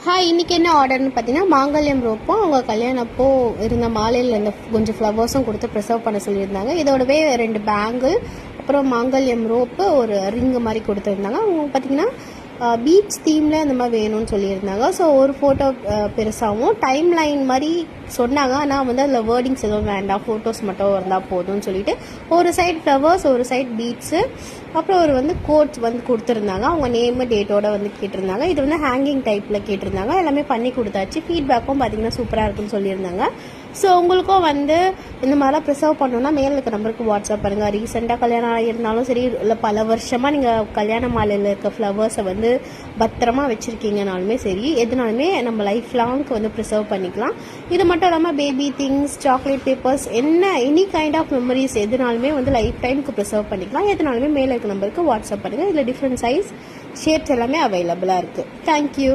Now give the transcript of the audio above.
Hi, இன்றைக்கி என்ன ஆர்டர்னு பார்த்தீங்கன்னா மாங்கல்யம் ரோப்பும் அவங்க கல்யாணம் அப்போ இருந்த மாலையில் இருந்த கொஞ்சம் ஃப்ளவர்ஸும் கொடுத்து ப்ரிசர்வ் பண்ண சொல்லியிருந்தாங்க. இதோடவே 2 பேங்கிள், அப்புறம் மாங்கல்யம் ரோப்பு, ஒரு ரிங்கு மாதிரி கொடுத்துருந்தாங்க. அவங்க பார்த்தீங்கன்னா பீச் தீமில் அந்த மாதிரி வேணும்னு சொல்லியிருந்தாங்க. ஸோ ஒரு ஃபோட்டோ பெருசாகவும் டைம் லைன் மாதிரி சொன்னாங்க. ஆனால் வந்து அதில் வேர்டிங்ஸ் எதுவும் வேண்டாம், ஃபோட்டோஸ் மட்டும் இருந்தால் போதும்னு சொல்லிட்டு ஒரு சைட் ஃப்ளவர்ஸ், ஒரு சைட் பீட்ஸு, அப்புறம் ஒரு வந்து கோட்ஸ் வந்து கொடுத்துருந்தாங்க. அவங்க நேமு டேட்டோட வந்து கேட்டிருந்தாங்க. இது வந்து ஹேங்கிங் டைப்பில் கேட்டிருந்தாங்க. எல்லாமே பண்ணி கொடுத்தாச்சு. ஃபீட்பேக்கும் பார்த்தீங்கன்னா சூப்பராக இருக்குன்னு சொல்லியிருந்தாங்க. ஸோ உங்களுக்கும் வந்து இந்த மாதிரிலாம் ப்ரிசர்வ் பண்ணணுன்னா மேலே இருக்க நம்பருக்கு வாட்ஸ்அப் பண்ணுங்கள். ரீசெண்டாக கல்யாணம் ஆகியிருந்தாலும் சரி, இல்லை பல வருஷமாக நீங்கள் கல்யாண மாலையில் இருக்க ஃப்ளவர்ஸை வந்து பத்திரமா வச்சுருக்கீங்கனாலுமே சரி, எதுனாலுமே நம்ம லைஃப் லாங்க்கு வந்து ப்ரிசர்வ் பண்ணிக்கலாம். இது மட்டும் இல்லாமல் baby things, chocolate papers, any kind of memories எதுனாலுமே வந்து லைஃப் டைமுக்கு ப்ரிசர்வ் பண்ணிக்கலாம். எதுனாலுமே மேலே இருக்க நம்பருக்கு வாட்ஸ்அப் பண்ணுங்கள். இதில் டிஃப்ரெண்ட் சைஸ், ஷேப்ஸ் எல்லாமே அவைலபிளாக இருக்குது. தேங்க்யூ.